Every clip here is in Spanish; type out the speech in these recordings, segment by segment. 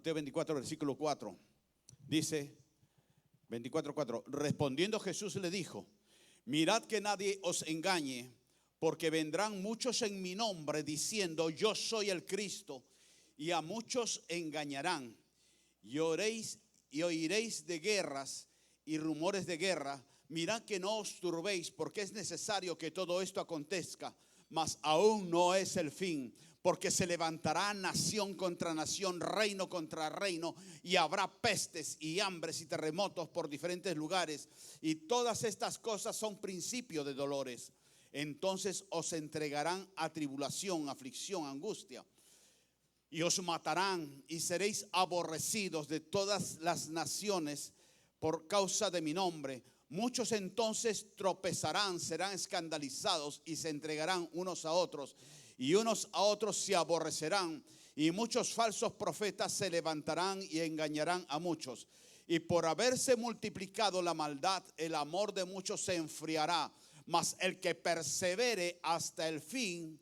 Mateo 24, versículo 4. Dice 24:4. Respondiendo Jesús le dijo: mirad que nadie os engañe, porque vendrán muchos en mi nombre diciendo yo soy el Cristo, y a muchos engañarán. Y oiréis de guerras y rumores de guerra. Mirad que no os turbéis, porque es necesario que todo esto acontezca, mas aún no es el fin. Porque se levantará nación contra nación, reino contra reino, y habrá pestes y hambres y terremotos por diferentes lugares. Y todas estas cosas son principio de dolores. Entonces os entregarán a tribulación, aflicción, angustia. Y os matarán y seréis aborrecidos de todas las naciones por causa de mi nombre. Muchos entonces tropezarán, serán escandalizados y se entregarán unos a otros. Y unos a otros se aborrecerán. Y muchos falsos profetas se levantarán y engañarán a muchos. Y por haberse multiplicado la maldad, el amor de muchos se enfriará. Mas el que persevere hasta el fin,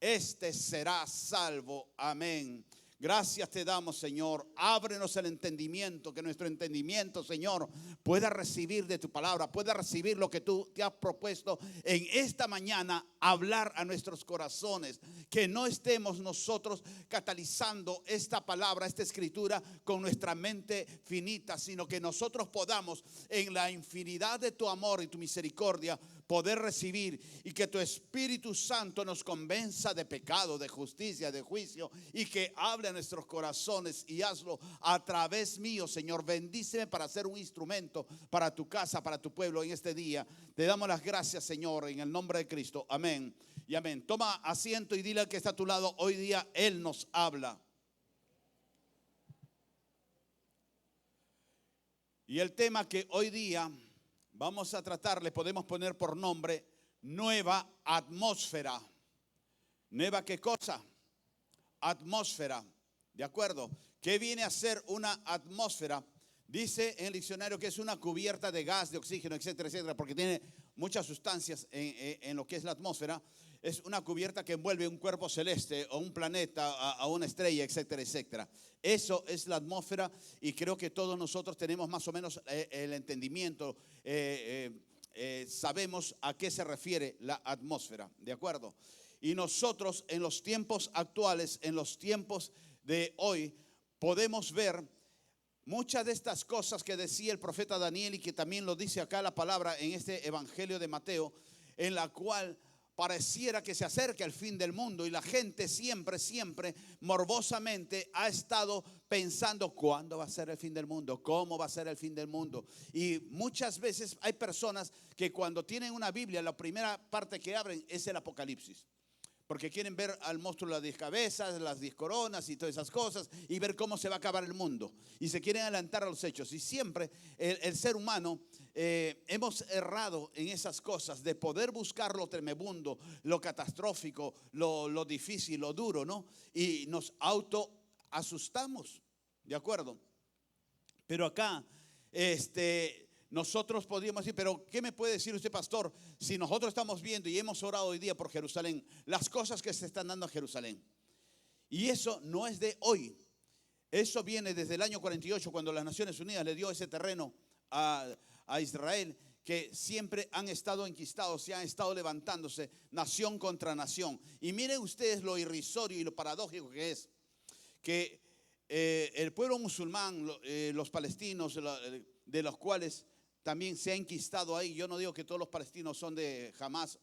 este será salvo. Amén. Gracias te damos, Señor. Ábrenos el entendimiento, que nuestro entendimiento, Señor, pueda recibir de tu palabra, pueda recibir lo que tú te has propuesto en esta mañana, hablar a nuestros corazones. Que no estemos nosotros catalizando esta palabra, esta escritura con nuestra mente finita, sino que nosotros podamos en la infinidad de tu amor y tu misericordia poder recibir, y que tu Espíritu Santo nos convenza de pecado, de justicia, de juicio, y que hable a nuestros corazones, y hazlo a través mío, Señor. Bendíceme para ser un instrumento para tu casa, para tu pueblo en este día. Te damos las gracias, Señor, en el nombre de Cristo. Amén y amén. Toma asiento y dile al que está a tu lado: hoy día Él nos habla. Y el tema que hoy día vamos a tratar, le podemos poner por nombre nueva atmósfera. ¿Nueva qué cosa? Atmósfera. ¿De acuerdo? ¿Qué viene a ser una atmósfera? Dice en el diccionario que es una cubierta de gas, de oxígeno, etcétera, etcétera, porque tiene muchas sustancias en lo que es la atmósfera. Es una cubierta que envuelve un cuerpo celeste o un planeta, a una estrella, etcétera, etcétera. Eso es la atmósfera, y creo que todos nosotros tenemos más o menos el entendimiento. Sabemos a qué se refiere la atmósfera, ¿de acuerdo? Y nosotros en los tiempos actuales, en los tiempos de hoy, podemos ver muchas de estas cosas que decía el profeta Daniel, y que también lo dice acá la palabra en este evangelio de Mateo, en la cual pareciera que se acerca el fin del mundo, y la gente siempre morbosamente ha estado pensando: ¿cuándo va a ser el fin del mundo? ¿Cómo va a ser el fin del mundo? Y muchas veces hay personas que cuando tienen una Biblia, la primera parte que abren es el Apocalipsis, porque quieren ver al monstruo de las 10 cabezas, las 10 coronas y todas esas cosas, y ver cómo se va a acabar el mundo, y se quieren adelantar a los hechos. Y siempre el ser humano hemos errado en esas cosas de poder buscar lo tremebundo, lo catastrófico, lo difícil, lo duro, ¿no? Y nos auto asustamos, ¿de acuerdo? Pero acá nosotros podríamos decir: pero ¿qué me puede decir usted, pastor, si nosotros estamos viendo y hemos orado hoy día por Jerusalén, las cosas que se están dando en Jerusalén? Y eso no es de hoy. Eso viene desde el año 48, cuando las Naciones Unidas le dio ese terreno a Israel, que siempre han estado enquistados y han estado levantándose nación contra nación. Y miren ustedes lo irrisorio y lo paradójico que es que el pueblo musulmán, los palestinos, de los cuales también se ha enquistado ahí. Yo no digo que todos los palestinos son de Hamas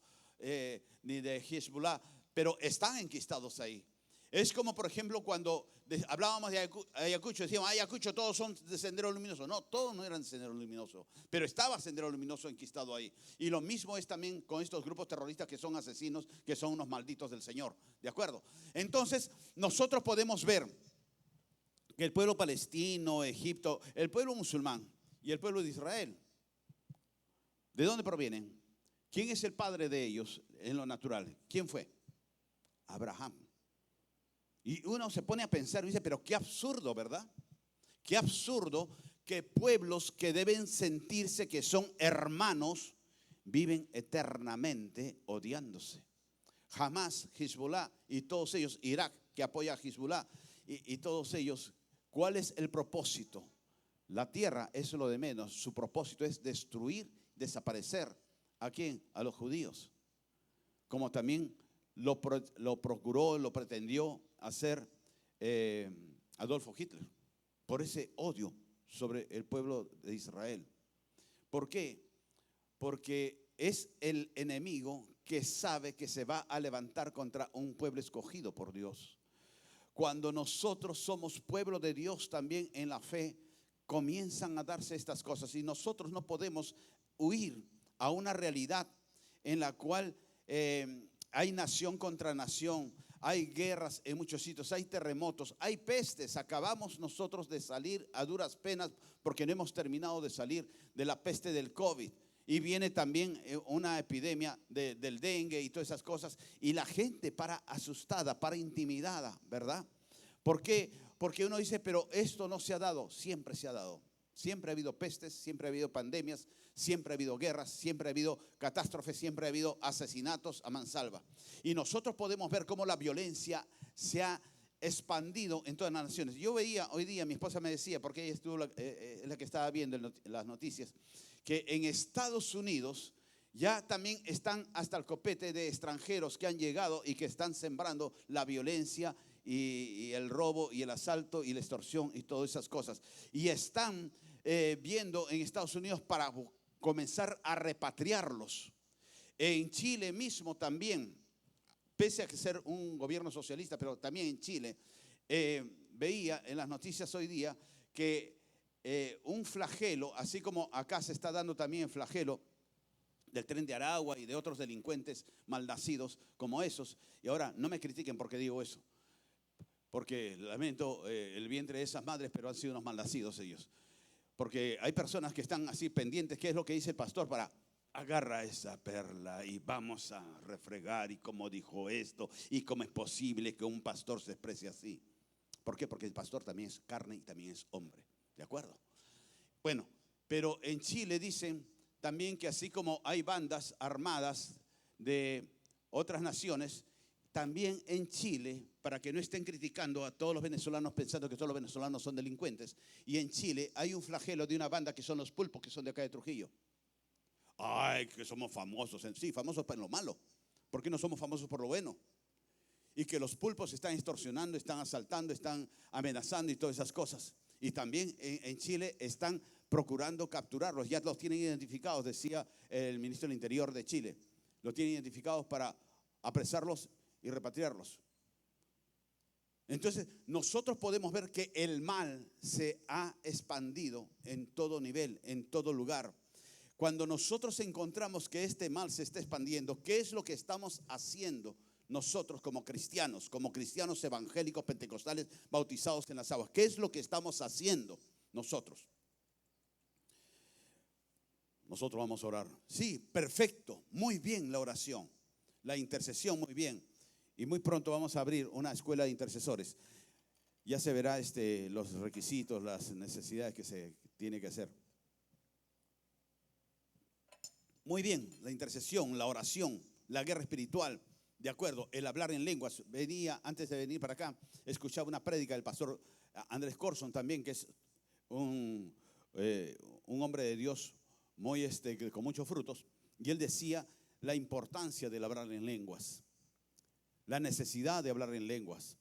ni de Hezbollah, pero están enquistados ahí. Es como, por ejemplo, cuando hablábamos de Ayacucho, decíamos: Ayacucho todos son de Sendero Luminoso. No, todos no eran de Sendero Luminoso, pero estaba Sendero Luminoso enquistado ahí. Y lo mismo es también con estos grupos terroristas que son asesinos, que son unos malditos del Señor, ¿de acuerdo? Entonces nosotros podemos ver que el pueblo palestino, Egipto, el pueblo musulmán y el pueblo de Israel, ¿de dónde provienen? ¿Quién es el padre de ellos en lo natural? ¿Quién fue? Abraham. Y uno se pone a pensar y dice: pero qué absurdo, ¿verdad? Qué absurdo que pueblos que deben sentirse que son hermanos viven eternamente odiándose. Hamas, Hezbollah y todos ellos, Irak que apoya a Hezbollah y todos ellos ¿Cuál es el propósito? La tierra es lo de menos. Su propósito es destruir, desaparecer. ¿A quién? A los judíos. Como también lo procuró, lo pretendió hacer Adolfo Hitler, por ese odio sobre el pueblo de Israel. ¿Por qué? Porque es el enemigo que sabe que se va a levantar contra un pueblo escogido por Dios. Cuando nosotros somos pueblo de Dios también en la fe, comienzan a darse estas cosas y nosotros no podemos huir a una realidad en la cual hay nación contra nación, hay guerras en muchos sitios, hay terremotos, hay pestes. Acabamos nosotros de salir a duras penas porque no hemos terminado de salir de la peste del COVID. Y viene también una epidemia del dengue y todas esas cosas. Y la gente para asustada, para intimidada, ¿verdad? ¿Por qué? Porque uno dice, pero esto no se ha dado. Siempre se ha dado. Siempre ha habido pestes, siempre ha habido pandemias, siempre ha habido guerras, siempre ha habido catástrofes, siempre ha habido asesinatos a mansalva. Y nosotros podemos ver cómo la violencia se ha expandido en todas las naciones. Yo veía hoy día, mi esposa me decía, porque ella estuvo la que estaba viendo las noticias, que en Estados Unidos ya también están hasta el copete de extranjeros que han llegado y que están sembrando la violencia y el robo y el asalto y la extorsión y todas esas cosas. Y están viendo en Estados Unidos para comenzar a repatriarlos. En Chile mismo también, pese a que ser un gobierno socialista, pero también en Chile, veía en las noticias hoy día que un flagelo, así como acá se está dando también el flagelo del Tren de Aragua y de otros delincuentes malnacidos como esos. Y ahora no me critiquen porque digo eso, porque lamento el vientre de esas madres, pero han sido unos malnacidos ellos. Porque hay personas que están así pendientes, ¿qué es lo que dice el pastor? Para agarra esa perla y vamos a refregar y cómo dijo esto y cómo es posible que un pastor se exprese así. ¿Por qué? Porque el pastor también es carne y también es hombre. ¿De acuerdo? Bueno, pero en Chile dicen también que así como hay bandas armadas de otras naciones, también en Chile, para que no estén criticando a todos los venezolanos pensando que todos los venezolanos son delincuentes, y en Chile hay un flagelo de una banda que son los pulpos, que son de acá de Trujillo. Ay, que somos famosos. Sí, famosos por lo malo. ¿Por qué no somos famosos por lo bueno? Y que los pulpos están extorsionando, están asaltando, están amenazando y todas esas cosas. Y también en Chile están procurando capturarlos. Ya los tienen identificados, decía el ministro del Interior de Chile. Los tienen identificados para apresarlos y repatriarlos. Entonces, nosotros podemos ver que el mal se ha expandido en todo nivel, en todo lugar. Cuando nosotros encontramos que este mal se está expandiendo, ¿qué es lo que estamos haciendo nosotros como cristianos evangélicos, pentecostales, bautizados en las aguas? ¿Qué es lo que estamos haciendo nosotros? Nosotros vamos a orar. Sí, perfecto, muy bien la oración, la intercesión, muy bien. Y muy pronto vamos a abrir una escuela de intercesores. Ya se verá los requisitos, las necesidades que se tiene que hacer. Muy bien, la intercesión, la oración, la guerra espiritual, de acuerdo, el hablar en lenguas. Venía, antes de venir para acá, escuchaba una prédica del pastor Andrés Corson también, que es un hombre de Dios muy con muchos frutos, y él decía la importancia del hablar en lenguas, la necesidad de hablar en lenguas,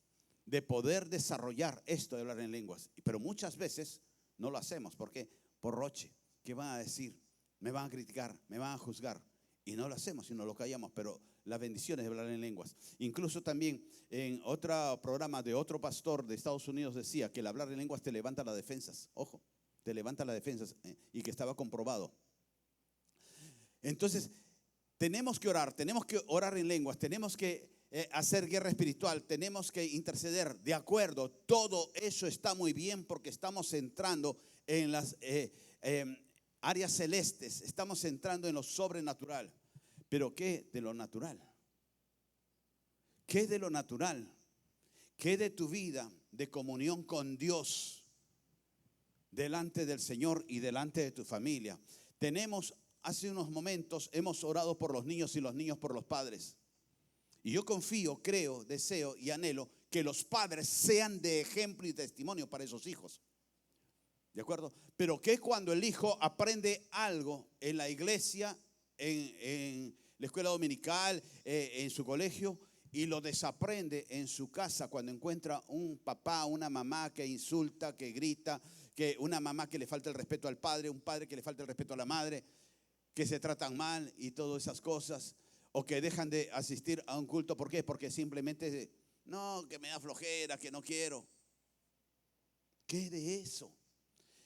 de poder desarrollar esto de hablar en lenguas. Pero muchas veces no lo hacemos. ¿Por qué? Por roche. ¿Qué van a decir? Me van a criticar, me van a juzgar. Y no lo hacemos, sino lo callamos. Pero las bendiciones de hablar en lenguas. Incluso también en otro programa de otro pastor de Estados Unidos decía que el hablar en lenguas te levanta las defensas. Ojo, te levanta las defensas, y que estaba comprobado. Entonces, tenemos que orar en lenguas, tenemos que hacer guerra espiritual, tenemos que interceder. De acuerdo, todo eso está muy bien porque estamos entrando en las áreas celestes, estamos entrando en lo sobrenatural. Pero ¿qué de lo natural? ¿Qué de lo natural? ¿Qué de tu vida de comunión con Dios delante del Señor y delante de tu familia? Hace unos momentos hemos orado por los niños y los niños por los padres. Y yo confío, creo, deseo y anhelo que los padres sean de ejemplo y testimonio para esos hijos. ¿De acuerdo? Pero que cuando el hijo aprende algo en la iglesia, en la escuela dominical, en su colegio, y lo desaprende en su casa cuando encuentra un papá, una mamá que insulta, que grita, que una mamá que le falta el respeto al padre, un padre que le falta el respeto a la madre, que se tratan mal y todas esas cosas, o que dejan de asistir a un culto. ¿Por qué? Porque simplemente, no, que me da flojera, que no quiero. ¿Qué de eso?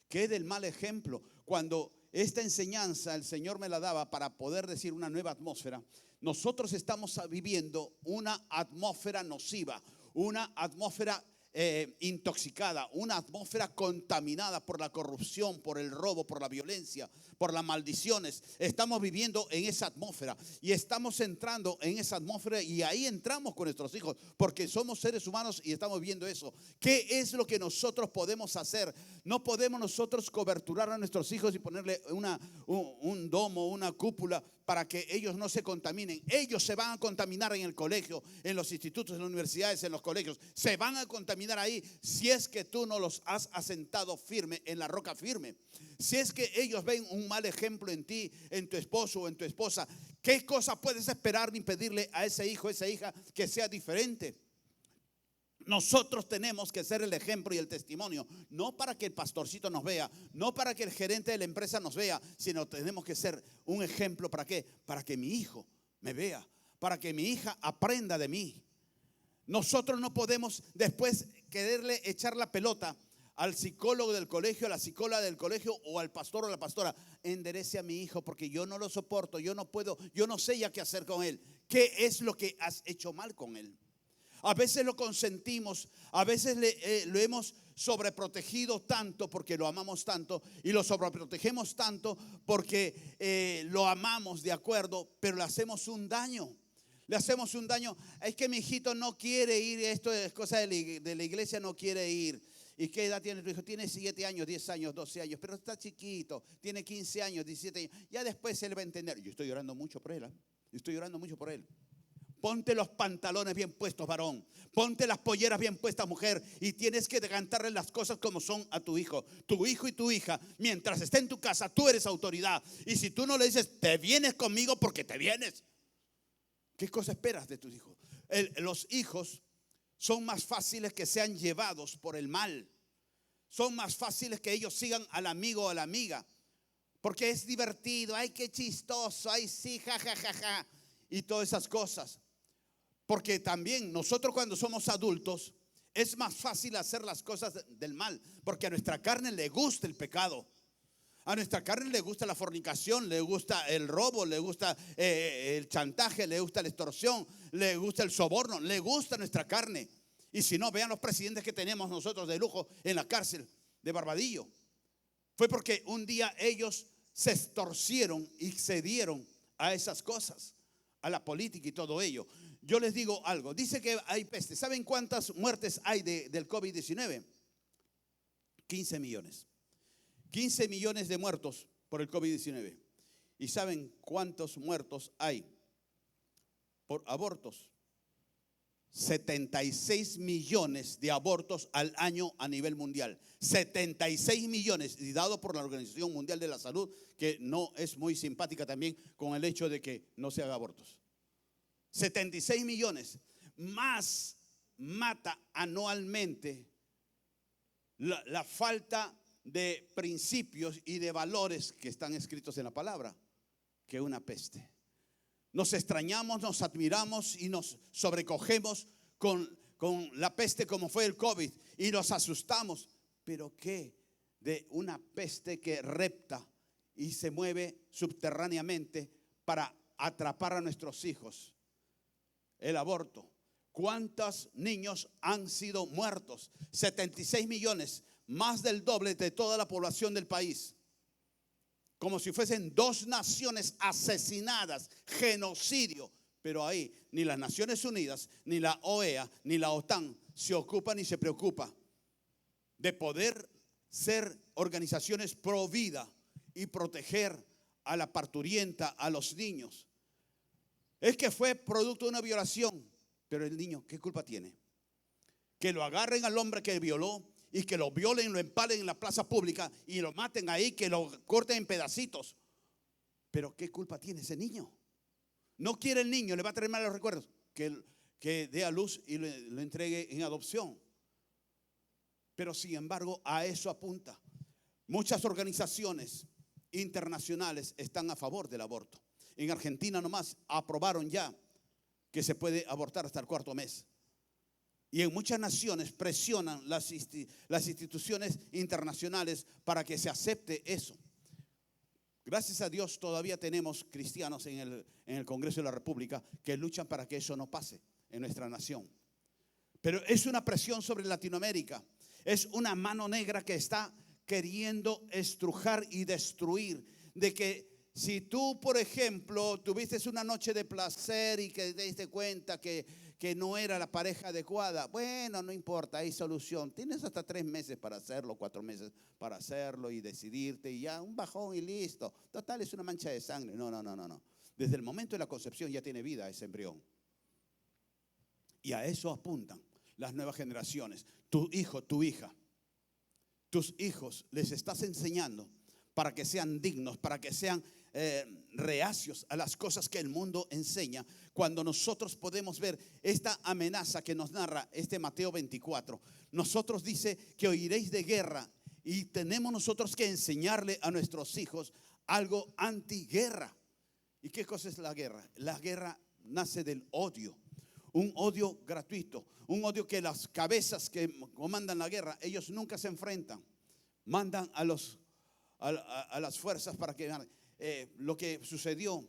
¿Qué del mal ejemplo? Cuando esta enseñanza el Señor me la daba para poder decir una nueva atmósfera, nosotros estamos viviendo una atmósfera nociva, una atmósfera intoxicada, una atmósfera contaminada por la corrupción, por el robo, por la violencia, por las maldiciones. Estamos viviendo en esa atmósfera y estamos entrando en esa atmósfera, y ahí entramos con nuestros hijos porque somos seres humanos y estamos viendo eso. ¿Qué es lo que nosotros podemos hacer? No podemos nosotros coberturar a nuestros hijos y ponerle un domo, una cúpula para que ellos no se contaminen. Ellos se van a contaminar en el colegio, en los institutos, en las universidades, en los colegios. Se van a contaminar ahí si es que tú no los has asentado firme en la roca firme. Si es que ellos ven un mal ejemplo en ti, en tu esposo o en tu esposa, ¿qué cosa puedes esperar ni pedirle a ese hijo, a esa hija que sea diferente? Nosotros tenemos que ser el ejemplo y el testimonio, no para que el pastorcito nos vea, no para que el gerente de la empresa nos vea, sino tenemos que ser un ejemplo. ¿Para qué? Para que mi hijo me vea, para que mi hija aprenda de mí. Nosotros no podemos después quererle echar la pelota al psicólogo del colegio, a la psicóloga del colegio o al pastor o la pastora. Enderece a mi hijo porque yo no lo soporto, yo no puedo, yo no sé ya qué hacer con él. ¿Qué es lo que has hecho mal con él? A veces lo consentimos, a veces lo hemos sobreprotegido tanto porque lo amamos tanto, y lo sobreprotegemos tanto porque lo amamos, de acuerdo, pero le hacemos un daño. Le hacemos un daño. Es que mi hijito no quiere ir, esto es cosa de la iglesia, no quiere ir. ¿Y qué edad tiene tu hijo? Tiene 7 años, 10 años, 12 años, pero está chiquito, tiene 15 años, 17 años. Ya después él va a entender. Yo estoy llorando mucho por él, estoy llorando mucho por él. Ponte los pantalones bien puestos, varón. Ponte las polleras bien puestas, mujer. Y tienes que cantarle las cosas como son a tu hijo. Tu hijo y tu hija, mientras esté en tu casa, tú eres autoridad. Y si tú no le dices, te vienes conmigo, porque te vienes. ¿Qué cosa esperas de tus hijos? Los hijos son más fáciles que sean llevados por el mal. Son más fáciles que ellos sigan al amigo o a la amiga, porque es divertido. Ay, qué chistoso. Ay, sí, ja, ja, ja, ja. Y todas esas cosas. Porque también nosotros cuando somos adultos es más fácil hacer las cosas del mal, porque a nuestra carne le gusta el pecado. A nuestra carne le gusta la fornicación, le gusta el robo, le gusta el chantaje, le gusta la extorsión, le gusta el soborno, le gusta nuestra carne. Y si no, vean los presidentes que tenemos nosotros de lujo en la cárcel de Barbadillo. Fue porque un día ellos se estorcieron y cedieron a esas cosas, a la política y todo ello. Yo les digo algo, dice que hay peste. ¿Saben cuántas muertes hay del COVID-19? 15 millones. 15 millones de muertos por el COVID-19. ¿Y saben cuántos muertos hay por abortos? 76 millones de abortos al año a nivel mundial. 76 millones, y dado por la Organización Mundial de la Salud, que no es muy simpática también con el hecho de que no se haga abortos. 76 millones. Más mata anualmente la falta de principios y de valores que están escritos en la palabra que una peste. Nos extrañamos, nos admiramos y nos sobrecogemos con la peste como fue el COVID y nos asustamos. Pero ¿qué de una peste que repta y se mueve subterráneamente para atrapar a nuestros hijos? El aborto. ¿Cuántos niños han sido muertos? 76 millones, más del doble de toda la población del país. Como si fuesen 2 naciones asesinadas, genocidio. Pero ahí ni las Naciones Unidas, ni la OEA, ni la OTAN se ocupan ni se preocupa de poder ser organizaciones pro vida y proteger a la parturienta, a los niños. Es que fue producto de una violación. Pero el niño, ¿qué culpa tiene? Que lo agarren al hombre que violó y que lo violen, lo empalen en la plaza pública y lo maten ahí, que lo corten en pedacitos. Pero ¿qué culpa tiene ese niño? No quiere el niño, le va a traer malos recuerdos. Que dé a luz y lo entregue en adopción. Pero sin embargo, a eso apunta. Muchas organizaciones internacionales están a favor del aborto. En Argentina nomás aprobaron ya que se puede abortar hasta el 4.º mes. Y en muchas naciones presionan las instituciones internacionales para que se acepte eso. Gracias a Dios todavía tenemos cristianos en el Congreso de la República que luchan para que eso no pase en nuestra nación. Pero es una presión sobre Latinoamérica. Es una mano negra que está queriendo estrujar y destruir. De que si tú, por ejemplo, tuviste una noche de placer y que te diste cuenta que no era la pareja adecuada, bueno, no importa, hay solución. Tienes hasta 3 meses para hacerlo, 4 meses para hacerlo y decidirte y ya, un bajón y listo. Total, es una mancha de sangre. No. Desde el momento de la concepción ya tiene vida ese embrión. Y a eso apuntan las nuevas generaciones. Tu hijo, tu hija, tus hijos les estás enseñando para que sean dignos, para que sean reacios a las cosas que el mundo enseña, cuando nosotros podemos ver esta amenaza que nos narra este Mateo 24. Nosotros dice que oiréis de guerra y tenemos nosotros que enseñarle a nuestros hijos algo antiguerra. ¿Y qué cosa es la guerra? La guerra nace del odio, un odio gratuito, un odio que las cabezas que comandan la guerra, ellos nunca se enfrentan, mandan a las fuerzas para que lo que sucedió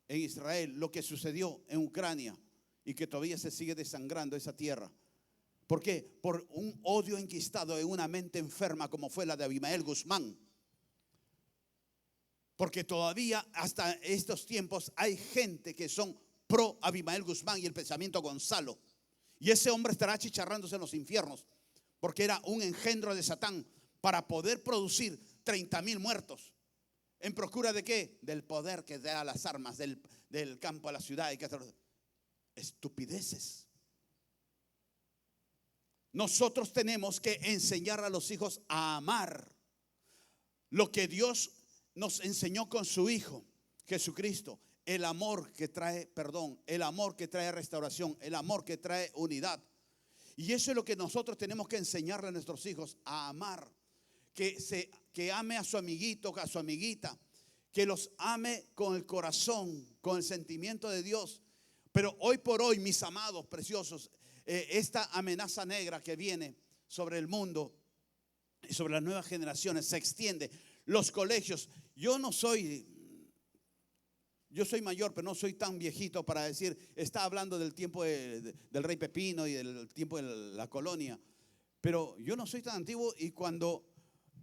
en Israel, lo que sucedió en Ucrania y que todavía se sigue desangrando esa tierra. ¿Por qué? Por un odio enquistado en una mente enferma como fue la de Abimael Guzmán. Porque todavía hasta estos tiempos hay gente que son pro Abimael Guzmán y el pensamiento Gonzalo. Y ese hombre estará chicharrándose en los infiernos porque era un engendro de Satán para poder producir 30,000 muertos. ¿En procura de qué? Del poder que da las armas, del campo a la ciudad. Y que estupideces. Nosotros tenemos que enseñar a los hijos a amar lo que Dios nos enseñó con su Hijo, Jesucristo. El amor que trae perdón, el amor que trae restauración, el amor que trae unidad. Y eso es lo que nosotros tenemos que enseñarle a nuestros hijos, a amar. Que ame a su amiguito, a su amiguita, que los ame con el corazón, con el sentimiento de Dios. Pero hoy por hoy, mis amados preciosos, esta amenaza negra que viene sobre el mundo y sobre las nuevas generaciones se extiende. Los colegios, yo soy mayor, pero no soy tan viejito para decir, está hablando del tiempo del rey Pepino y del tiempo de la colonia. Pero yo no soy tan antiguo y cuando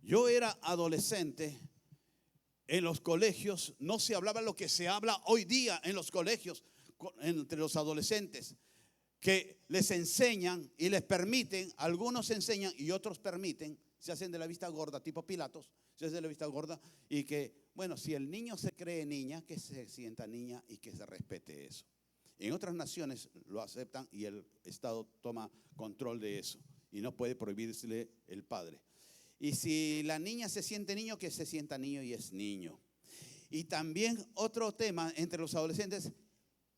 yo era adolescente, en los colegios no se hablaba lo que se habla hoy día en los colegios entre los adolescentes, que les enseñan y les permiten, algunos enseñan y otros permiten, se hacen de la vista gorda, tipo Pilatos, se hacen de la vista gorda y que, bueno, si el niño se cree niña, que se sienta niña y que se respete eso. En otras naciones lo aceptan y el Estado toma control de eso y no puede prohibírsele el padre. Y si la niña se siente niño, que se sienta niño y es niño. Y también otro tema entre los adolescentes,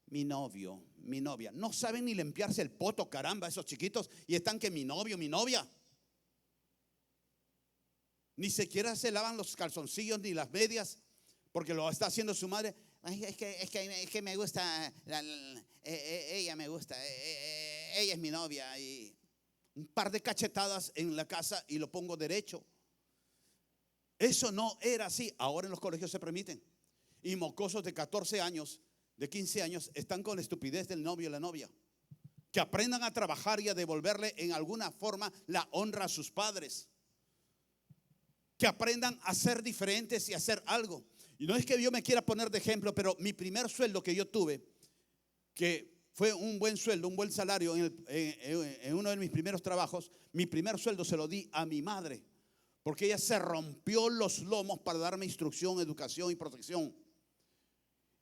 mi novio, mi novia. No saben ni limpiarse el poto, caramba, esos chiquitos. Y están que mi novio, mi novia. Ni siquiera se lavan los calzoncillos ni las medias, porque lo está haciendo su madre. Ay, es que me gusta, ella me gusta, ella es mi novia. Y un par de cachetadas en la casa y lo pongo derecho. Eso no era así. Ahora en los colegios se permiten. Y mocosos de 14 años, de 15 años, están con la estupidez del novio y la novia. Que aprendan a trabajar y a devolverle en alguna forma la honra a sus padres. Que aprendan a ser diferentes y a hacer algo. Y no es que yo me quiera poner de ejemplo, pero mi primer sueldo que yo tuve, que fue un buen sueldo, un buen salario en uno de mis primeros trabajos, mi primer sueldo se lo di a mi madre, porque ella se rompió los lomos para darme instrucción, educación y protección.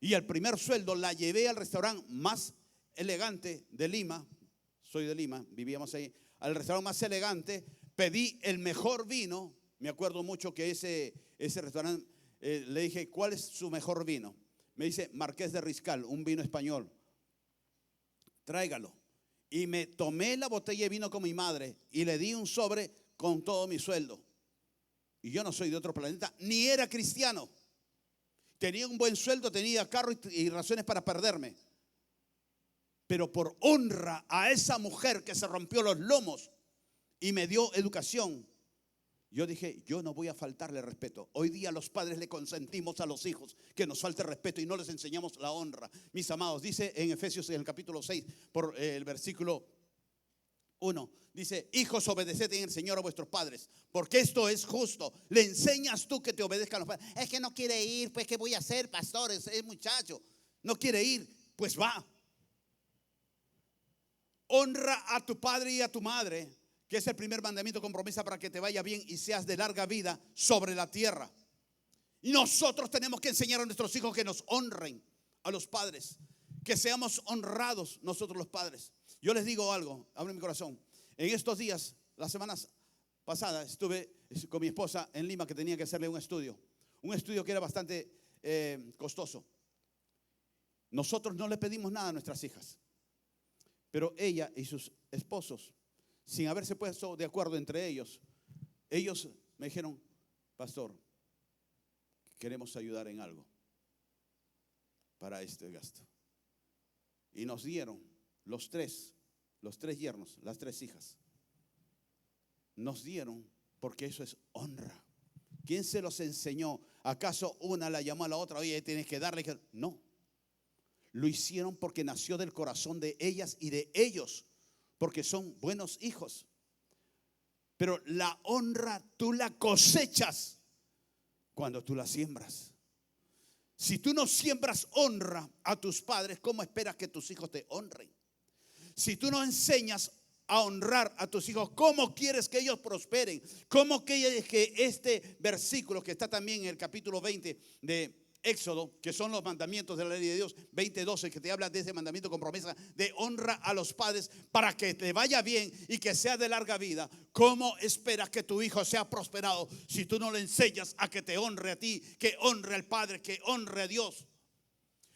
Y el primer sueldo la llevé al restaurante más elegante de Lima. Soy de Lima, vivíamos ahí. Al restaurante más elegante, pedí el mejor vino. Me acuerdo mucho que ese restaurante, le dije, ¿cuál es su mejor vino? Me dice, Marqués de Riscal, un vino español. Tráigalo. Y me tomé la botella de vino con mi madre y le di un sobre con todo mi sueldo. Y yo no soy de otro planeta, ni era cristiano. Tenía un buen sueldo, tenía carro y razones para perderme. Pero por honra a esa mujer que se rompió los lomos y me dio educación, yo dije, yo no voy a faltarle respeto. Hoy día los padres le consentimos a los hijos que nos falte respeto y no les enseñamos la honra. Mis amados, dice en Efesios en el capítulo 6, por el versículo 1, dice, hijos, obedeced en el Señor a vuestros padres, porque esto es justo. Le enseñas tú que te obedezcan los padres. Es que no quiere ir, pues ¿qué voy a hacer, pastor? Es muchacho, no quiere ir, pues va. Honra a tu padre y a tu madre, que es el primer mandamiento con promesa para que te vaya bien y seas de larga vida sobre la tierra. Y nosotros tenemos que enseñar a nuestros hijos que nos honren a los padres, que seamos honrados nosotros los padres. Yo les digo algo, abro mi corazón. En estos días, las semanas pasadas, estuve con mi esposa en Lima, que tenía que hacerle un estudio que era bastante costoso. Nosotros no le pedimos nada a nuestras hijas, pero ella y sus esposos, sin haberse puesto de acuerdo entre ellos me dijeron, pastor, queremos ayudar en algo para este gasto. Y nos dieron los tres yernos, las tres hijas. Nos dieron porque eso es honra. ¿Quién se los enseñó? ¿Acaso una la llamó a la otra? Oye, tienes que darle. No. Lo hicieron porque nació del corazón de ellas y de ellos, porque son buenos hijos. Pero la honra tú la cosechas cuando tú la siembras. Si tú no siembras honra a tus padres, ¿cómo esperas que tus hijos te honren? Si tú no enseñas a honrar a tus hijos, ¿cómo quieres que ellos prosperen? ¿Cómo quieres que este versículo que está también en el capítulo 20 de Éxodo, que son los mandamientos de la ley de Dios, 20:12, que te habla de ese mandamiento con promesa de honra a los padres para que te vaya bien y que sea de larga vida? ¿Cómo esperas que tu hijo sea prosperado si tú no le enseñas a que te honre a ti, que honre al Padre, que honre a Dios?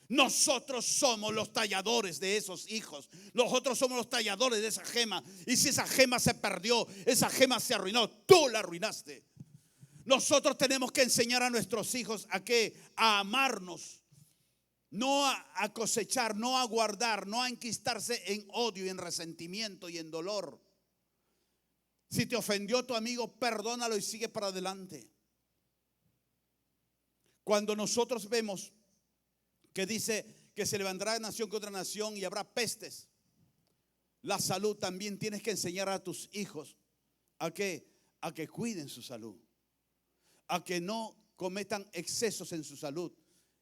Nosotros somos los talladores de esos hijos. Nosotros somos los talladores de esa gema. Y si esa gema se perdió, esa gema se arruinó, tú la arruinaste. Nosotros tenemos que enseñar a nuestros hijos a que a amarnos, no a cosechar, no a guardar, no a enquistarse en odio y en resentimiento y en dolor. Si te ofendió tu amigo, perdónalo y sigue para adelante. Cuando nosotros vemos que dice que se levantará nación contra nación y habrá pestes, la salud, también tienes que enseñar a tus hijos a que cuiden su salud, a que no cometan excesos en su salud,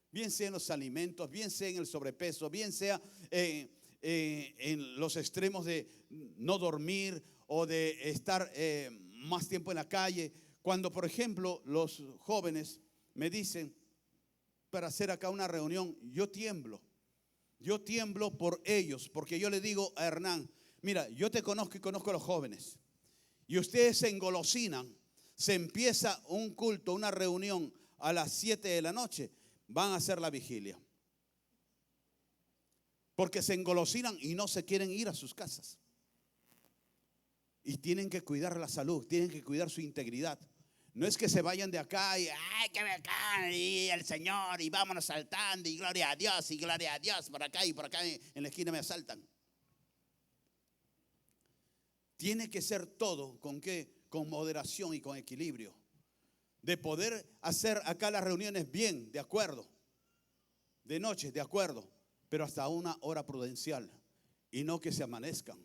bien sea en los alimentos, bien sea en el sobrepeso, bien sea en los extremos de no dormir o de estar más tiempo en la calle. Cuando, por ejemplo, los jóvenes me dicen para hacer acá una reunión, yo tiemblo por ellos, porque yo le digo a Hernán, mira, yo te conozco y conozco a los jóvenes, y ustedes se engolosinan. Se empieza un culto, una reunión a las 7 de la noche, van a hacer la vigilia, porque se engolosinan y no se quieren ir a sus casas. Y tienen que cuidar la salud, tienen que cuidar su integridad. No es que se vayan de acá y ay, que acá y el Señor y vámonos saltando y gloria a Dios por acá y por acá en la esquina me asaltan. Tiene que ser todo con qué, con moderación y con equilibrio, de poder hacer acá las reuniones bien, de acuerdo, de noche, de acuerdo, pero hasta una hora prudencial y no que se amanezcan.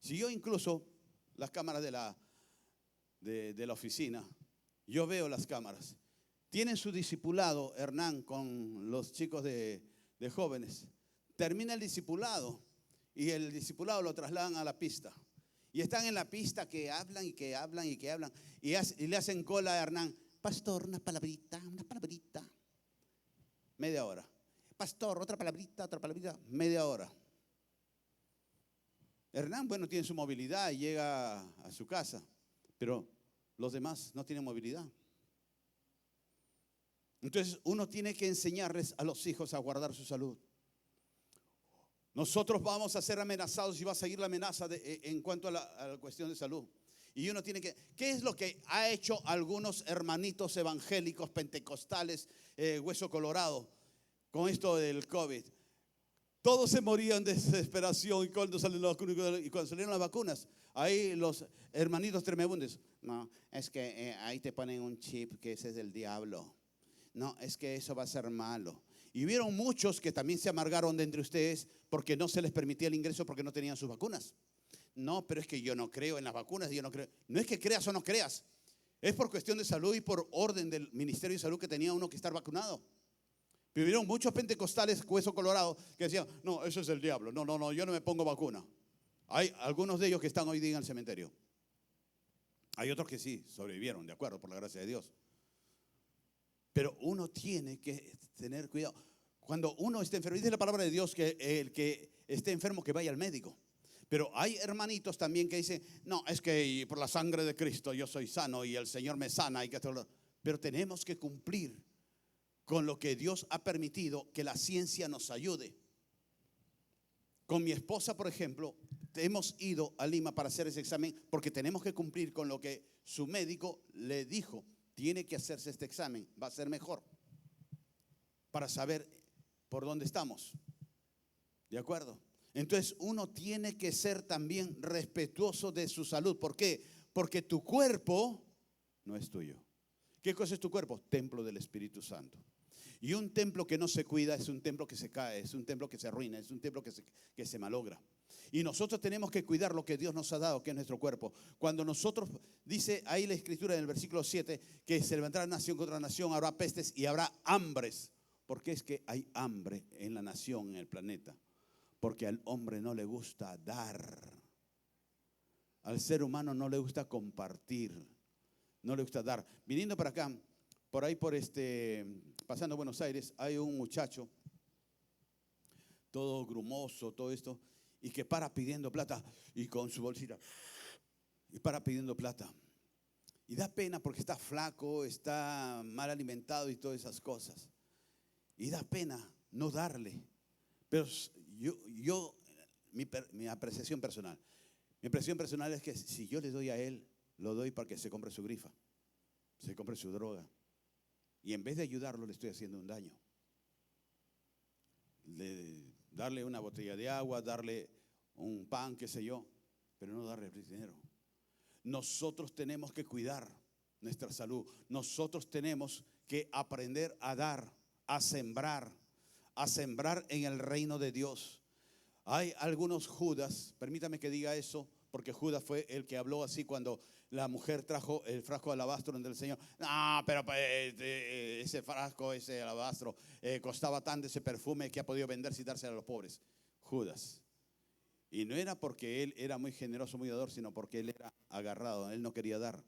Si yo incluso las cámaras de la oficina, yo veo las cámaras, tienen su discipulado, Hernán, con los chicos de jóvenes, termina el discipulado y el discipulado lo trasladan a la pista. Y están en la pista que hablan y que hablan y que hablan. Y le hacen cola a Hernán. Pastor, una palabrita. Media hora. pastor, otra palabrita, media hora. Hernán, bueno, tiene su movilidad y llega a su casa, pero los demás no tienen movilidad. Entonces uno tiene que enseñarles a los hijos a guardar su salud. Nosotros vamos a ser amenazados y va a seguir la amenaza en cuanto a la cuestión de salud. Y uno tiene que, ¿qué es lo que ha hecho algunos hermanitos evangélicos, pentecostales, hueso colorado, con esto del COVID? Todos se morían de desesperación y cuando salieron las vacunas, ahí los hermanitos tremebundes, no, es que ahí te ponen un chip que ese es del diablo. No, es que eso va a ser malo. Y hubieron muchos que también se amargaron de entre ustedes porque no se les permitía el ingreso porque no tenían sus vacunas. No, pero es que yo no creo en las vacunas, yo no creo. No es que creas o no creas, es por cuestión de salud y por orden del Ministerio de Salud que tenía uno que estar vacunado. Pero hubieron muchos pentecostales, hueso colorado, que decían, no, eso es el diablo, no, yo no me pongo vacuna. Hay algunos de ellos que están hoy día en el cementerio. Hay otros que sí, sobrevivieron, de acuerdo, por la gracia de Dios. Pero uno tiene que tener cuidado. Cuando uno está enfermo, dice la palabra de Dios que el que esté enfermo que vaya al médico. Pero hay hermanitos también que dicen, no, es que por la sangre de Cristo yo soy sano y el Señor me sana. Pero tenemos que cumplir con lo que Dios ha permitido que la ciencia nos ayude. Con mi esposa, por ejemplo, hemos ido a Lima para hacer ese examen porque tenemos que cumplir con lo que su médico le dijo. Tiene que hacerse este examen, va a ser mejor para saber por dónde estamos. ¿De acuerdo? Entonces uno tiene que ser también respetuoso de su salud. ¿Por qué? Porque tu cuerpo no es tuyo. ¿Qué cosa es tu cuerpo? Templo del Espíritu Santo. Y un templo que no se cuida es un templo que se cae, es un templo que se arruina, es un templo que se malogra. Y nosotros tenemos que cuidar lo que Dios nos ha dado, que es nuestro cuerpo. Cuando nosotros, dice ahí la escritura en el versículo 7, que se levantará nación contra nación, habrá pestes y habrá hambres. ¿Por qué es que hay hambre en la nación, en el planeta? Porque al hombre no le gusta dar. Al ser humano no le gusta compartir, no le gusta dar. Viniendo para acá, por ahí pasando Buenos Aires, hay un muchacho, todo grumoso, todo esto, y que para pidiendo plata, y con su bolsita, y para pidiendo plata. Y da pena porque está flaco, está mal alimentado y todas esas cosas. Y da pena no darle. Pero mi apreciación personal es que si yo le doy a él, lo doy para que se compre su grifa, se compre su droga. Y en vez de ayudarlo, le estoy haciendo un daño. Darle una botella de agua, darle un pan, qué sé yo, pero no darle dinero. Nosotros tenemos que cuidar nuestra salud. Nosotros tenemos que aprender a dar, a sembrar en el reino de Dios. Hay algunos Judas, permítame que diga eso, porque Judas fue el que habló así cuando la mujer trajo el frasco de alabastro del Señor. No, pero ese frasco, ese alabastro, costaba tanto ese perfume que ha podido venderse y dárselo a los pobres. Judas. Y no era porque él era muy generoso, muy dador, sino porque él era agarrado, él no quería dar.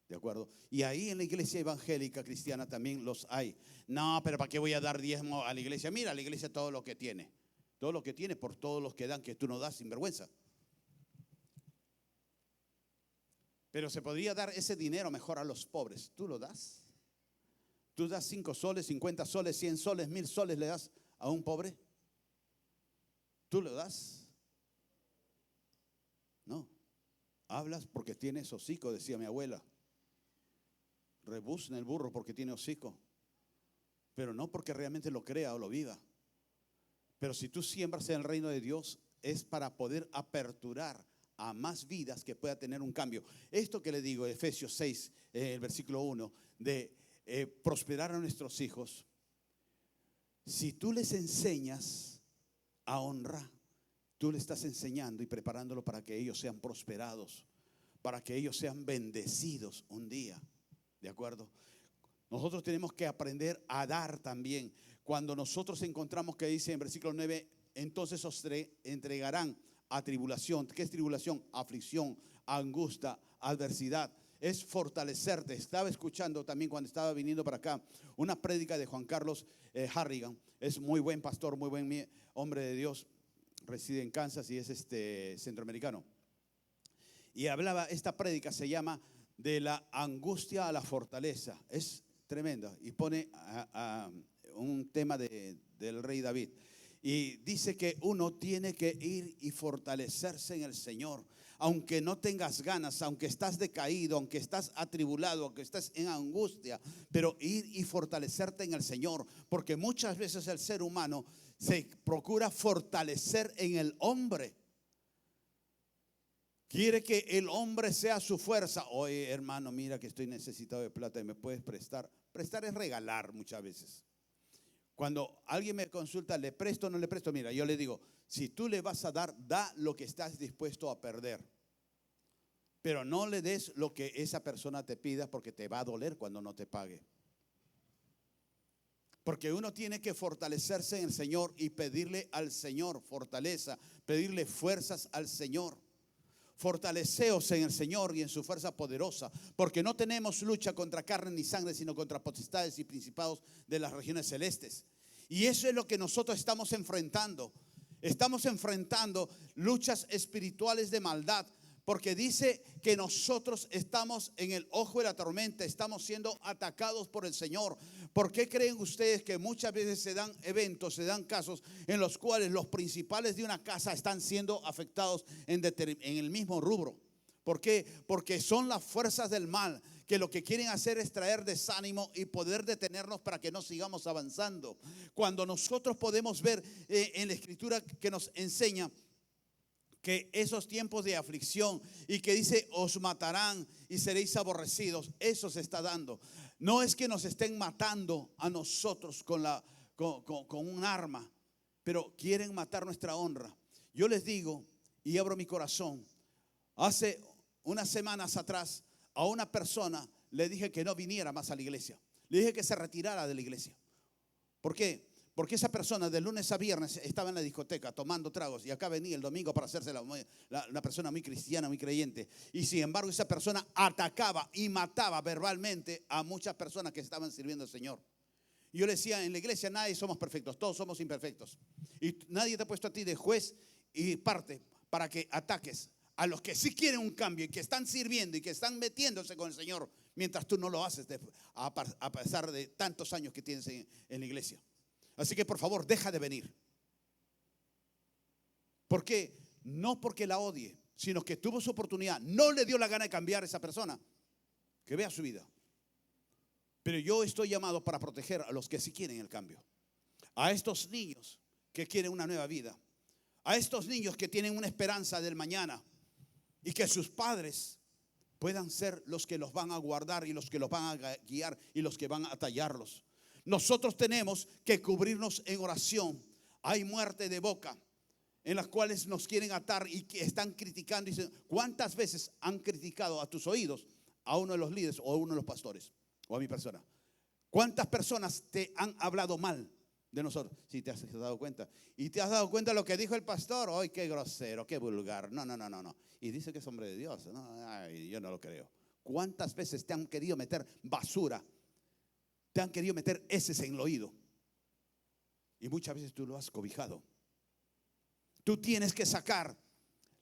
¿De acuerdo? Y ahí en la iglesia evangélica cristiana también los hay. No, pero ¿para qué voy a dar diezmo a la iglesia? Mira, la iglesia todo lo que tiene. Todo lo que tiene por todos los que dan, que tú no das sin vergüenza. Pero se podría dar ese dinero mejor a los pobres. ¿Tú lo das? ¿Tú das 5 soles, 50 soles, 100 soles, 1000 soles le das a un pobre? ¿Tú lo das? No. Hablas porque tienes hocico, decía mi abuela. Rebuzna el burro porque tiene hocico, pero no porque realmente lo crea o lo viva. Pero si tú siembras en el reino de Dios, es para poder aperturar a más vidas que pueda tener un cambio. Esto que le digo, Efesios 6, el versículo 1, de prosperar a nuestros hijos. Si tú les enseñas a honrar, tú le estás enseñando y preparándolo para que ellos sean prosperados, para que ellos sean bendecidos un día. ¿De acuerdo? Nosotros tenemos que aprender a dar también. Cuando nosotros encontramos que dice en versículo 9, entonces os entregarán a tribulación. ¿Qué es tribulación? Aflicción, angustia, adversidad. es fortalecerte. Estaba escuchando también cuando estaba viniendo para acá una prédica de Juan Carlos Harrigan. Es muy buen pastor, muy buen hombre de Dios. Reside en Kansas y es centroamericano. Y hablaba, esta prédica se llama de la angustia a la fortaleza. Es tremenda. Y pone un tema del rey David. Y dice que uno tiene que ir y fortalecerse en el Señor. Aunque no tengas ganas, aunque estás decaído, aunque estás atribulado, aunque estás en angustia, pero ir y fortalecerte en el Señor. Porque muchas veces el ser humano se procura fortalecer en el hombre. Quiere que el hombre sea su fuerza. Oye, hermano, mira que estoy necesitado de plata y me puedes prestar. Prestar es regalar muchas veces. Cuando alguien me consulta, ¿le presto o no le presto? Mira, yo le digo, si tú le vas a dar, da lo que estás dispuesto a perder. Pero no le des lo que esa persona te pida, porque te va a doler cuando no te pague. Porque uno tiene que fortalecerse en el Señor y pedirle al Señor fortaleza, pedirle fuerzas al Señor. Fortaleceos en el Señor y en su fuerza poderosa, porque no tenemos lucha contra carne ni sangre, sino contra potestades y principados de las regiones celestes. Y eso es lo que nosotros estamos enfrentando. Estamos enfrentando luchas espirituales de maldad, porque dice que nosotros estamos en el ojo de la tormenta, estamos siendo atacados por el Señor. ¿Por qué creen ustedes que muchas veces se dan eventos, se dan casos en los cuales los principales de una casa están siendo afectados en el mismo rubro? ¿Por qué? Porque son las fuerzas del mal que lo que quieren hacer es traer desánimo y poder detenernos para que no sigamos avanzando. Cuando nosotros podemos ver en la Escritura que nos enseña que esos tiempos de aflicción y que dice os matarán y seréis aborrecidos, eso se está dando. No es que nos estén matando a nosotros con un arma, pero quieren matar nuestra honra. Yo les digo y abro mi corazón, hace unas semanas atrás a una persona le dije que no viniera más a la iglesia. Le dije que se retirara de la iglesia. ¿Por qué? Porque esa persona de lunes a viernes estaba en la discoteca tomando tragos y acá venía el domingo para hacerse una persona muy cristiana, muy creyente. Y sin embargo esa persona atacaba y mataba verbalmente a muchas personas que estaban sirviendo al Señor. Y yo le decía, en la iglesia nadie somos perfectos, todos somos imperfectos. Y nadie te ha puesto a ti de juez y parte para que ataques a los que sí quieren un cambio y que están sirviendo y que están metiéndose con el Señor, mientras tú no lo haces a pesar de tantos años que tienes en la iglesia. Así que por favor, deja de venir. ¿Por qué? No porque la odie, sino que tuvo su oportunidad. No le dio la gana de cambiar a esa persona. Que vea su vida. Pero yo estoy llamado para proteger a los que sí quieren el cambio. A estos niños que quieren una nueva vida. A estos niños que tienen una esperanza del mañana. Y que sus padres puedan ser los que los van a guardar y los que los van a guiar y los que van a tallarlos. Nosotros tenemos que cubrirnos en oración. Hay muerte de boca en las cuales nos quieren atar y que están criticando. Y dicen, ¿cuántas veces han criticado a tus oídos a uno de los líderes o a uno de los pastores o a mi persona? ¿Cuántas personas te han hablado mal de nosotros? Si te has dado cuenta. Y te has dado cuenta de lo que dijo el pastor. ¡Ay, qué grosero, qué vulgar! No. Y dice que es hombre de Dios. No, ay, yo no lo creo. ¿Cuántas veces te han querido meter basura? Te han querido meter heces en el oído. Y muchas veces tú lo has cobijado. Tú tienes que sacar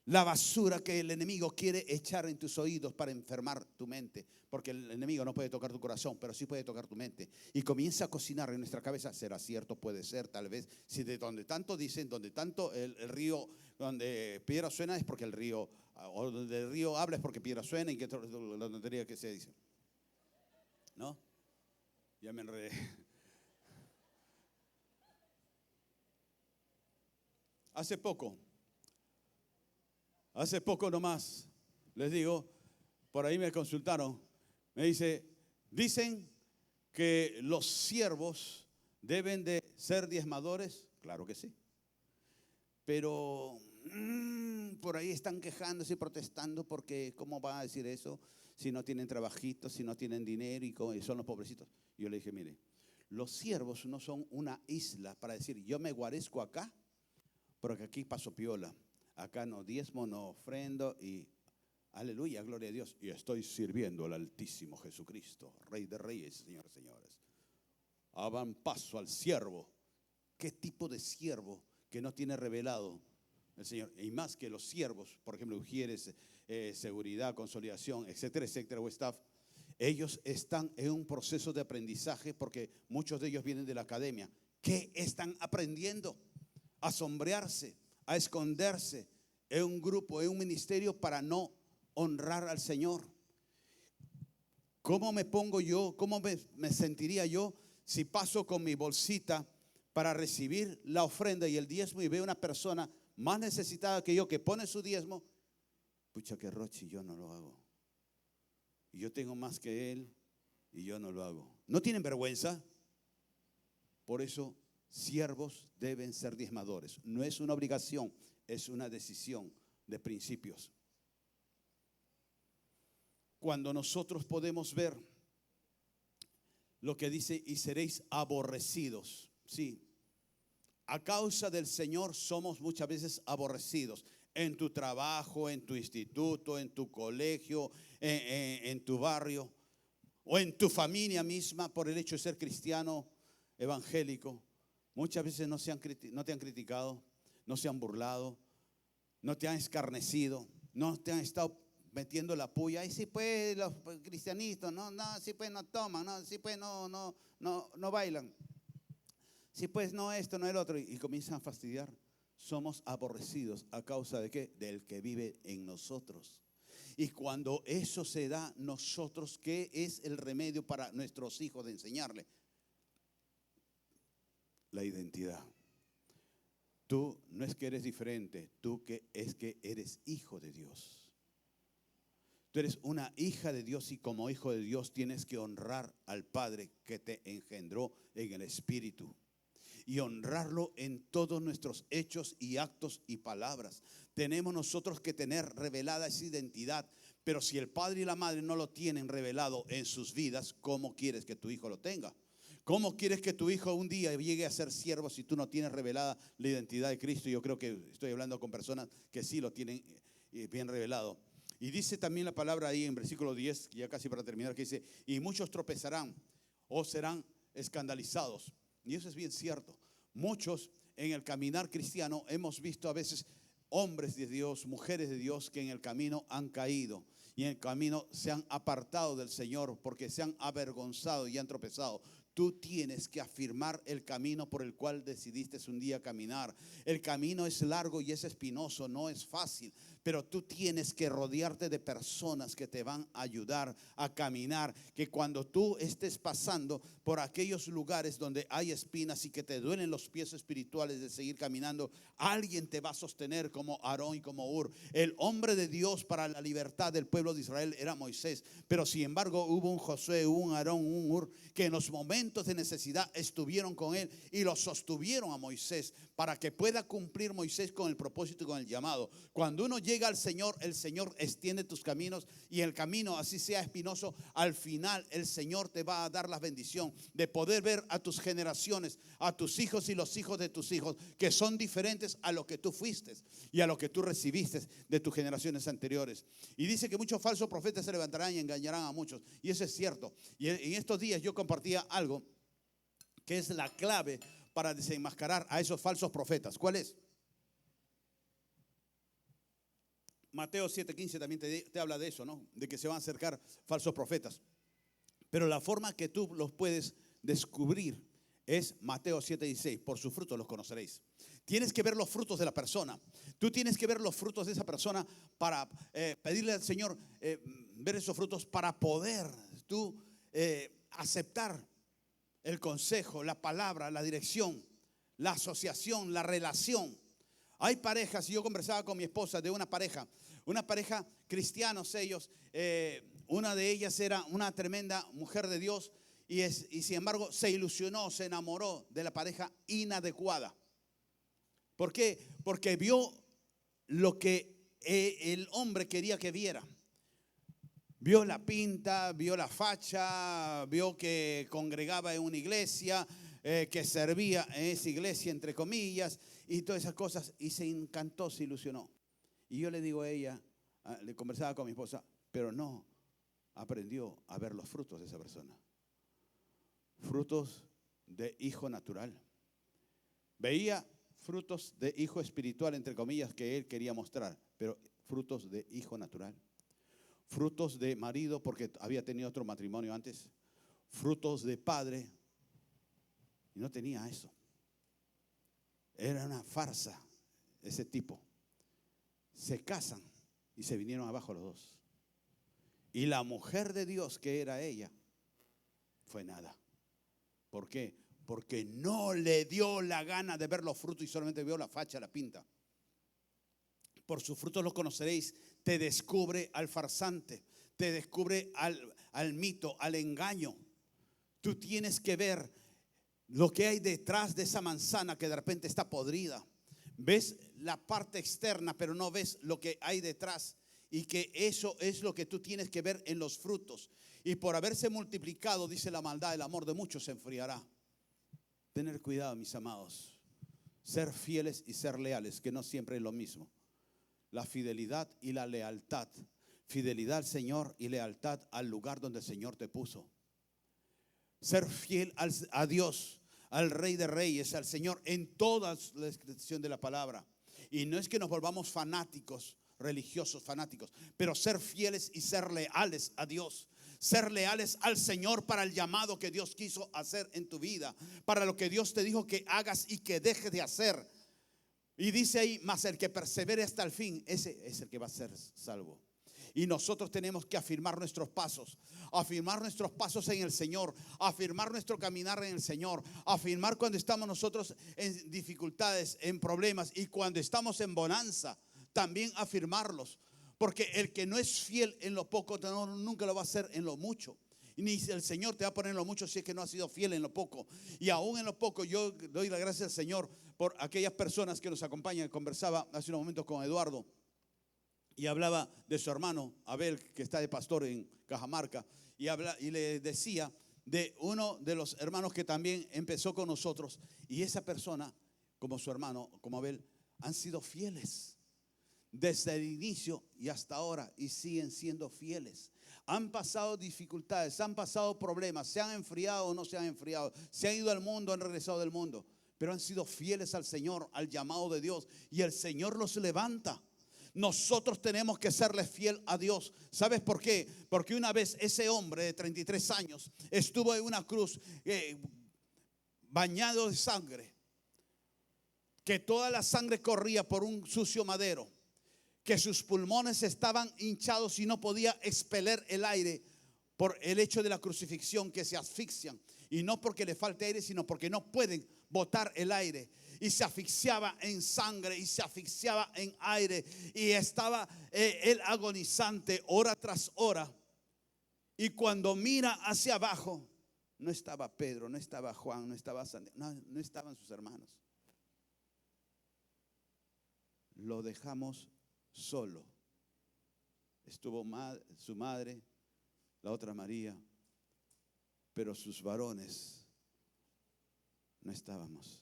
la basura que el enemigo quiere echar en tus oídos para enfermar tu mente. Porque el enemigo no puede tocar tu corazón, pero sí puede tocar tu mente. Y comienza a cocinar en nuestra cabeza. ¿Será cierto? Puede ser, tal vez. Si de donde tanto dicen, donde tanto el río, donde piedra suena es porque el río, o donde el río habla es porque piedra suena. Y que la tontería que se dice, ¿no? Ya me enredé. Hace poco nomás, les digo, por ahí me consultaron, me dicen que los siervos deben de ser diezmadores. Claro que sí. Pero por ahí están quejándose y protestando porque ¿cómo va a decir eso si no tienen trabajitos, si no tienen dinero y son los pobrecitos? Yo le dije, mire, los siervos no son una isla para decir yo me guarezco acá porque aquí paso piola. Acá no diezmo, no ofrendo y Aleluya, gloria a Dios. Y estoy sirviendo al Altísimo Jesucristo, Rey de Reyes, Señores, señores. Hagan paso al siervo. ¿Qué tipo de siervo que no tiene revelado el Señor? Y más que los siervos, por ejemplo, ujieres, seguridad, consolidación, etcétera, etcétera, o staff. Ellos están en un proceso de aprendizaje porque muchos de ellos vienen de la academia. ¿Qué están aprendiendo? A sombrearse, a esconderse en un grupo, en un ministerio para no honrar al Señor. ¿Cómo me pongo yo? ¿Cómo me sentiría yo si paso con mi bolsita para recibir la ofrenda y el diezmo y veo una persona más necesitada que yo que pone su diezmo? Pucha, que rochi, yo no lo hago. Y yo tengo más que él y yo no lo hago. ¿No tienen vergüenza? Por eso, siervos deben ser diezmadores. No es una obligación, es una decisión de principios. Cuando nosotros podemos ver lo que dice, y seréis aborrecidos. Sí, a causa del Señor somos muchas veces aborrecidos. En tu trabajo, en tu instituto, en tu colegio, en tu barrio o en tu familia misma por el hecho de ser cristiano evangélico. Muchas veces no te han criticado, no se han burlado, no te han escarnecido, no te han estado metiendo la puya. Y sí, pues los cristianistas, no, sí, pues no toman, no, sí, pues no bailan. Sí, pues no esto, no el otro. Y comienzan a fastidiar. Somos aborrecidos a causa de ¿qué? Del que vive en nosotros. Y cuando eso se da, nosotros, ¿qué es el remedio para nuestros hijos de enseñarle? La identidad. Tú no es que eres diferente, tú es que eres hijo de Dios. Tú eres una hija de Dios y como hijo de Dios tienes que honrar al Padre que te engendró en el Espíritu. Y honrarlo en todos nuestros hechos y actos y palabras. Tenemos nosotros que tener revelada esa identidad. Pero si el padre y la madre no lo tienen revelado en sus vidas, ¿cómo quieres que tu hijo lo tenga? ¿Cómo quieres que tu hijo un día llegue a ser siervo si tú no tienes revelada la identidad de Cristo? Yo creo que estoy hablando con personas que sí lo tienen bien revelado. Y dice también la palabra ahí en versículo 10, ya casi para terminar, que dice, y muchos tropezarán o serán escandalizados. Y eso es bien cierto. Muchos en el caminar cristiano hemos visto a veces hombres de Dios, mujeres de Dios que en el camino han caído y en el camino se han apartado del Señor porque se han avergonzado y han tropezado. Tú tienes que afirmar el camino por el cual decidiste un día caminar. El camino es largo y es espinoso, no es fácil. Pero tú tienes que rodearte de personas que te van a ayudar a caminar. Que cuando tú estés pasando por aquellos lugares donde hay espinas y que te duelen los pies espirituales de seguir caminando, alguien te va a sostener como Aarón y como Hur. El hombre de Dios para la libertad del pueblo de Israel era Moisés. Pero sin embargo hubo un Josué, un Aarón, un Hur que en los momentos de necesidad estuvieron con él y lo sostuvieron a Moisés para que pueda cumplir Moisés con el propósito y con el llamado. Cuando uno llega al Señor, el Señor extiende tus caminos y el camino, así sea espinoso, al final el Señor te va a dar la bendición de poder ver a tus generaciones, a tus hijos y los hijos de tus hijos, que son diferentes a lo que tú fuiste y a lo que tú recibiste de tus generaciones anteriores. Y dice que muchos falsos profetas se levantarán y engañarán a muchos. Y eso es cierto. Y en estos días yo compartía algo que es la clave para desenmascarar a esos falsos profetas. ¿Cuál es? Mateo 7:15 también te habla de eso, ¿no? De que se van a acercar falsos profetas. Pero la forma que tú los puedes descubrir es Mateo 7:16. Por sus frutos los conoceréis. Tienes que ver los frutos de la persona. Tú tienes que ver los frutos de esa persona para pedirle al Señor ver esos frutos para poder tú aceptar el consejo, la palabra, la dirección, la asociación, la relación. Hay parejas, y yo conversaba con mi esposa de una pareja cristianos ellos, una de ellas era una tremenda mujer de Dios y sin embargo se ilusionó, se enamoró de la pareja inadecuada. ¿Por qué? Porque vio lo que el hombre quería que viera. Vio la pinta, vio la facha, vio que congregaba en una iglesia, que servía en esa iglesia, entre comillas, y todas esas cosas, y se encantó, se ilusionó. Y yo le digo a ella, le conversaba con mi esposa, pero no aprendió a ver los frutos de esa persona. Frutos de hijo natural. Veía frutos de hijo espiritual, entre comillas, que él quería mostrar, pero frutos de hijo natural. Frutos de marido, porque había tenido otro matrimonio antes. Frutos de padre, y no tenía eso. Era una farsa ese tipo. Se casan y se vinieron abajo los dos. Y la mujer de Dios, que era ella, fue nada. ¿Por qué? Porque no le dio la gana de ver los frutos y solamente vio la facha, la pinta. Por sus frutos los conoceréis. Te descubre al farsante, te descubre al mito, al engaño. Tú tienes que ver lo que hay detrás de esa manzana que de repente está podrida. Ves la parte externa, pero no ves lo que hay detrás. Y que eso es lo que tú tienes que ver en los frutos. Y por haberse multiplicado, dice la maldad, el amor de muchos se enfriará. Tener cuidado, mis amados. Ser fieles y ser leales, que no siempre es lo mismo. La fidelidad y la lealtad. Fidelidad al Señor y lealtad al lugar donde el Señor te puso. Ser fiel a Dios, al Rey de Reyes, al Señor en toda la expresión de la palabra. Y no es que nos volvamos fanáticos, religiosos fanáticos, pero ser fieles y ser leales a Dios. Ser leales al Señor para el llamado que Dios quiso hacer en tu vida, para lo que Dios te dijo que hagas y que dejes de hacer. Y dice ahí, mas el que persevere hasta el fin, ese es el que va a ser salvo. Y nosotros tenemos que afirmar nuestros pasos en el Señor, afirmar nuestro caminar en el Señor, afirmar cuando estamos nosotros en dificultades, en problemas, y cuando estamos en bonanza, también afirmarlos. Porque el que no es fiel en lo poco, nunca lo va a hacer en lo mucho. Y ni el Señor te va a poner en lo mucho si es que no has sido fiel en lo poco. Y aún en lo poco, yo doy la gracia al Señor por aquellas personas que nos acompañan. Conversaba hace unos momentos con Eduardo y hablaba de su hermano Abel, que está de pastor en Cajamarca, y le decía de uno de los hermanos que también empezó con nosotros. Y esa persona, como su hermano, como Abel, han sido fieles desde el inicio y hasta ahora, y siguen siendo fieles. Han pasado dificultades, han pasado problemas, se han enfriado o no se han enfriado, se han ido al mundo, han regresado del mundo, pero han sido fieles al Señor, al llamado de Dios, y el Señor los levanta. Nosotros tenemos que serle fiel a Dios. ¿Sabes por qué? Porque una vez ese hombre de 33 años estuvo en una cruz bañado de sangre, que toda la sangre corría por un sucio madero, que sus pulmones estaban hinchados y no podía expeler el aire por el hecho de la crucifixión, que se asfixian. Y no porque le falte aire, sino porque no pueden botar el aire. Y se asfixiaba en sangre y se asfixiaba en aire. Y estaba él agonizante hora tras hora. Y cuando mira hacia abajo, no estaba Pedro, no estaba Juan, no estaba Santiago, no estaban sus hermanos. Lo dejamos solo. Estuvo su madre, la otra María, pero sus varones no estábamos.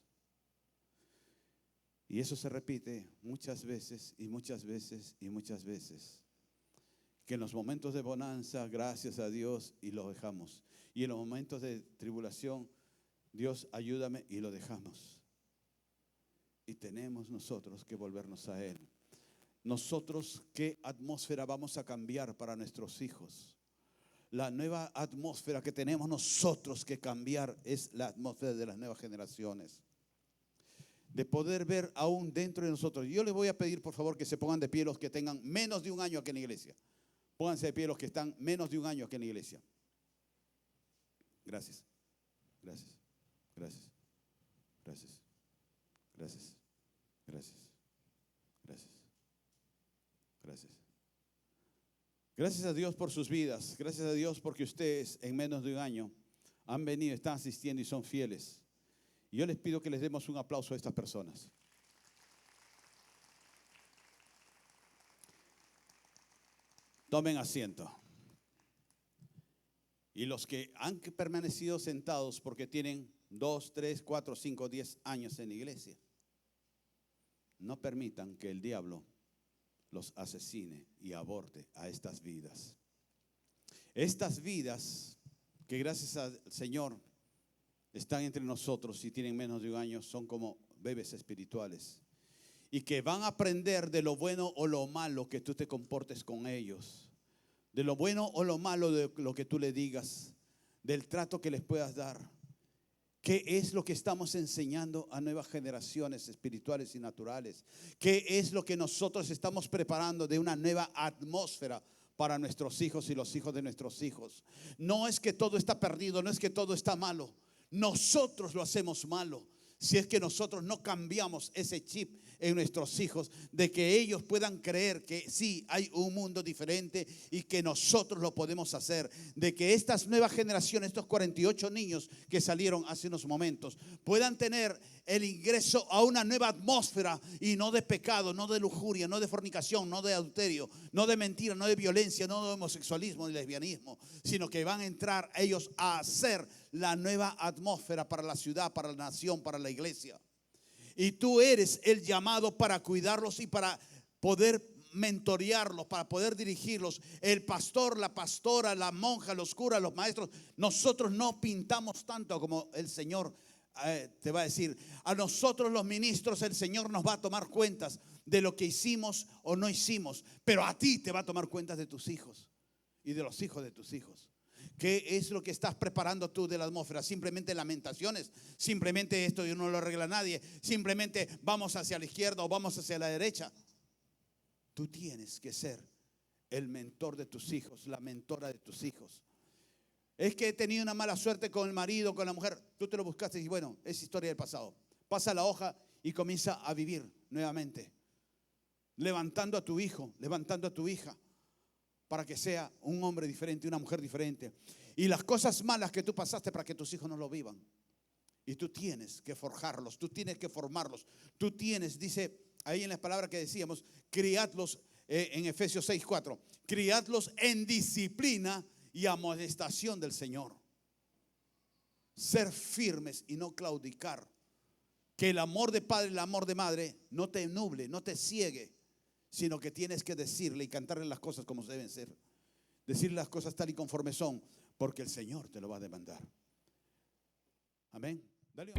Y eso se repite muchas veces y muchas veces y muchas veces. Que en los momentos de bonanza, gracias a Dios, y lo dejamos. Y en los momentos de tribulación, Dios, ayúdame, y lo dejamos. Y tenemos nosotros que volvernos a Él. Nosotros, ¿qué atmósfera vamos a cambiar para nuestros hijos? La nueva atmósfera que tenemos nosotros que cambiar es la atmósfera de las nuevas generaciones. De poder ver aún dentro de nosotros. Yo les voy a pedir, por favor, que se pongan de pie los que tengan menos de un año aquí en la iglesia. Pónganse de pie los que están menos de un año aquí en la iglesia. Gracias. Gracias. Gracias. Gracias. Gracias. Gracias. Gracias. Gracias. Gracias a Dios por sus vidas. Gracias a Dios porque ustedes en menos de un año han venido, están asistiendo y son fieles. Y yo les pido que les demos un aplauso a estas personas. Tomen asiento. Y los que han permanecido sentados porque tienen 2, 3, 4, 5, 10 años en la iglesia, no permitan que el diablo los asesine y aborte a estas vidas. Estas vidas que gracias al Señor están entre nosotros y tienen menos de un año, son como bebés espirituales. Y que van a aprender de lo bueno o lo malo que tú te comportes con ellos. De lo bueno o lo malo de lo que tú le digas. Del trato que les puedas dar. ¿Qué es lo que estamos enseñando a nuevas generaciones espirituales y naturales? ¿Qué es lo que nosotros estamos preparando de una nueva atmósfera para nuestros hijos y los hijos de nuestros hijos? No es que todo está perdido, no es que todo está malo. Nosotros lo hacemos malo. Si es que nosotros no cambiamos ese chip en nuestros hijos, de que ellos puedan creer que sí, hay un mundo diferente y que nosotros lo podemos hacer. De que estas nuevas generaciones, estos 48 niños que salieron hace unos momentos, puedan tener el ingreso a una nueva atmósfera y no de pecado, no de lujuria, no de fornicación, no de adulterio, no de mentira, no de violencia, no de homosexualismo ni lesbianismo, sino que van a entrar ellos a hacer la nueva atmósfera para la ciudad, para la nación, para la iglesia. Y tú eres el llamado para cuidarlos y para poder mentorearlos, para poder dirigirlos. El pastor, la pastora, la monja, los curas, los maestros. Nosotros no pintamos tanto como el Señor te va a decir. A nosotros los ministros el Señor nos va a tomar cuentas de lo que hicimos o no hicimos. Pero a ti te va a tomar cuentas de tus hijos y de los hijos de tus hijos. ¿Qué es lo que estás preparando tú de la atmósfera? Simplemente lamentaciones, simplemente esto no lo arregla nadie, simplemente vamos hacia la izquierda o vamos hacia la derecha. Tú tienes que ser el mentor de tus hijos, la mentora de tus hijos. Es que he tenido una mala suerte con el marido, con la mujer. Tú te lo buscaste y bueno, es historia del pasado. Pasa la hoja y comienza a vivir nuevamente, levantando a tu hijo, levantando a tu hija, para que sea un hombre diferente, una mujer diferente. Y las cosas malas que tú pasaste para que tus hijos no lo vivan. Y tú tienes que forjarlos, tú tienes que formarlos. Tú tienes, dice ahí en las palabras que decíamos, criadlos en Efesios 6:4. Criadlos en disciplina y amonestación del Señor. Ser firmes y no claudicar. Que el amor de padre y el amor de madre no te nuble, no te ciegue, sino que tienes que decirle y cantarle las cosas como deben ser. Decirle las cosas tal y conforme son, porque el Señor te lo va a demandar. Amén. Dale.